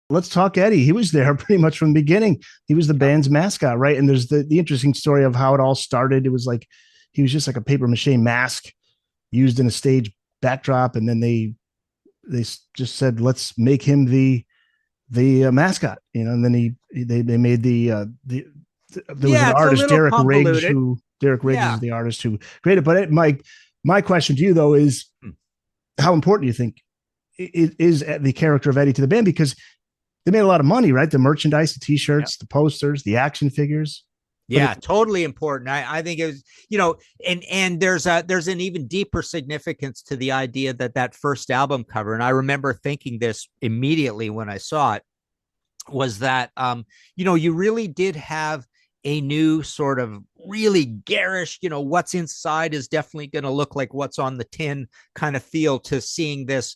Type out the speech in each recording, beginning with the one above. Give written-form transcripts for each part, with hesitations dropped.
let's talk Eddie. He was there pretty much from the beginning. He was the band's mascot, right? And there's the interesting story of how it all started. It was like he was just like a paper mache mask used in a stage backdrop, and then they just said, let's make him the mascot, and then they made there was an Yeah, it's a artist, little convoluted. Derek Riggs is Yeah. the artist who created. But my question to you though is, how important do you think is the character of Eddie to the band? Because they made a lot of money, right? The merchandise, the Yeah. T-shirts, the posters, the action figures. But Yeah, totally important. I think it was, and there's an even deeper significance to the idea that that first album cover, and I remember thinking this immediately when I saw it, was that you really did have a new sort of really garish, what's inside is definitely going to look like what's on the tin kind of feel to seeing this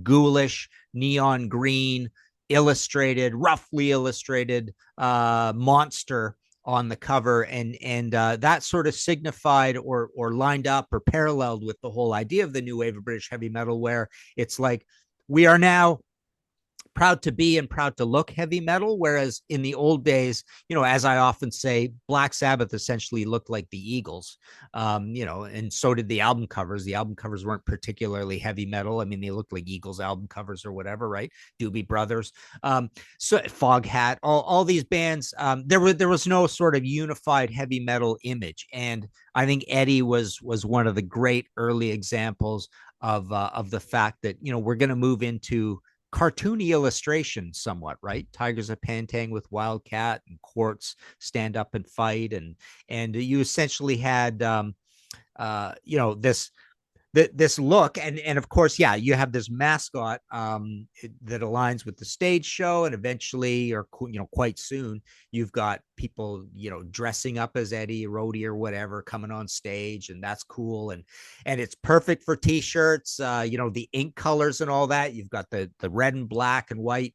ghoulish neon green illustrated, roughly illustrated monster on the cover, and that sort of signified or lined up or paralleled with the whole idea of the new wave of British heavy metal, where it's like we are now proud to be and proud to look heavy metal. Whereas in the old days, as I often say, Black Sabbath essentially looked like the Eagles, and so did the album covers. The album covers weren't particularly heavy metal. I mean, they looked like Eagles album covers or whatever, right? Doobie Brothers, so Foghat, all these bands. There was no sort of unified heavy metal image, and I think Eddie was one of the great early examples of the fact that we're going to move into cartoony illustration somewhat, right? Tigers of Pantang with Wildcat and Quartz stand up and fight, and you essentially had this look, and of course, yeah, you have this mascot that aligns with the stage show, and eventually, or quite soon, you've got people dressing up as Eddie, Rhodey, or whatever, coming on stage, and that's cool, and it's perfect for t-shirts. The ink colors and all that. You've got the red and black and white,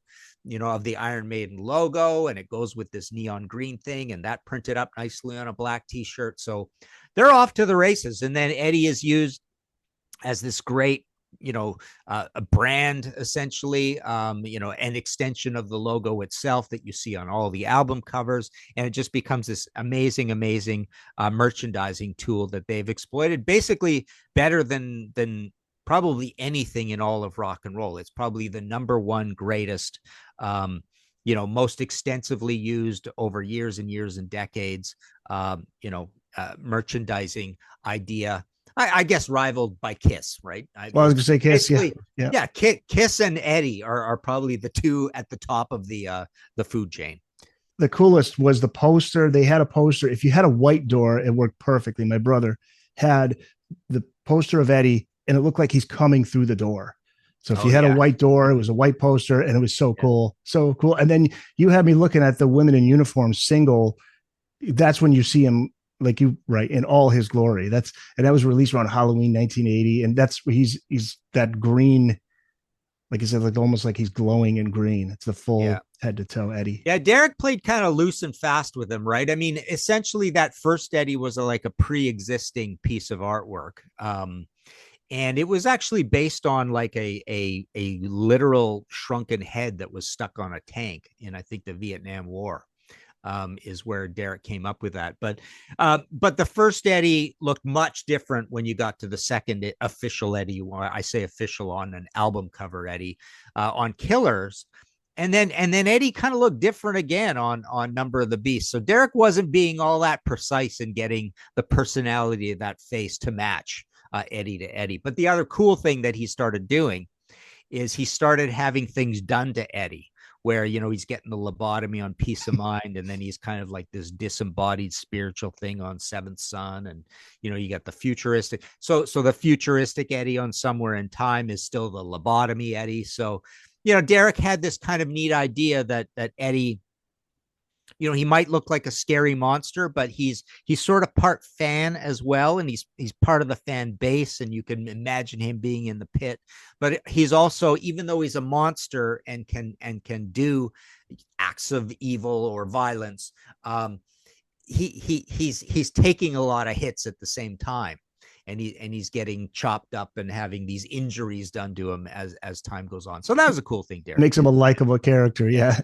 of the Iron Maiden logo, and it goes with this neon green thing, and that printed up nicely on a black t-shirt. So they're off to the races, and then Eddie is used as this great a brand, essentially, an extension of the logo itself that you see on all the album covers, and it just becomes this amazing merchandising tool that they've exploited basically better than probably anything in all of rock and roll. It's probably the number one greatest, most extensively used over years and years and decades, merchandising idea. I guess rivaled by Kiss, right? well, I was gonna say Kiss, yeah, Basically, yeah. yeah. Kiss and Eddie are probably the two at the top of the food chain. The coolest was the poster. They had a poster. If you had a white door, it worked perfectly. My brother had the poster of Eddie, and it looked like he's coming through the door. So if Oh you had a yeah, white door, it was a white poster, and it was so yeah, cool, so cool. And then you had me looking at the Women in Uniform single. That's when you see him, like you right, in all his glory. That was released around Halloween 1980, and that's he's that green, like I said, like almost like he's glowing in green. It's the yeah. full head to toe Eddie. Yeah, Derek played kind of loose and fast with him, right? I mean, essentially, that first Eddie was like a pre-existing piece of artwork, and it was actually based on like a literal shrunken head that was stuck on a tank in, I think, the Vietnam War. Is where Derek came up with that. But the first Eddie looked much different when you got to the second official Eddie. I say official on an album cover Eddie on Killers. And then Eddie kind of looked different again on Number of the Beast. So Derek wasn't being all that precise in getting the personality of that face to match Eddie to Eddie. But the other cool thing that he started doing is he started having things done to Eddie, where he's getting the lobotomy on Peace of Mind, and then he's kind of like this disembodied spiritual thing on Seventh Son, and you got the futuristic. So the futuristic Eddie on Somewhere in Time is still the lobotomy Eddie. So Derek had this kind of neat idea that Eddie, he might look like a scary monster, but he's sort of part fan as well, and he's part of the fan base, and you can imagine him being in the pit. But he's also, even though he's a monster and can do acts of evil or violence, he's taking a lot of hits at the same time. and he's getting chopped up and having these injuries done to him as time goes on. So that was a cool thing, Derek. Makes him a likable character. Yeah.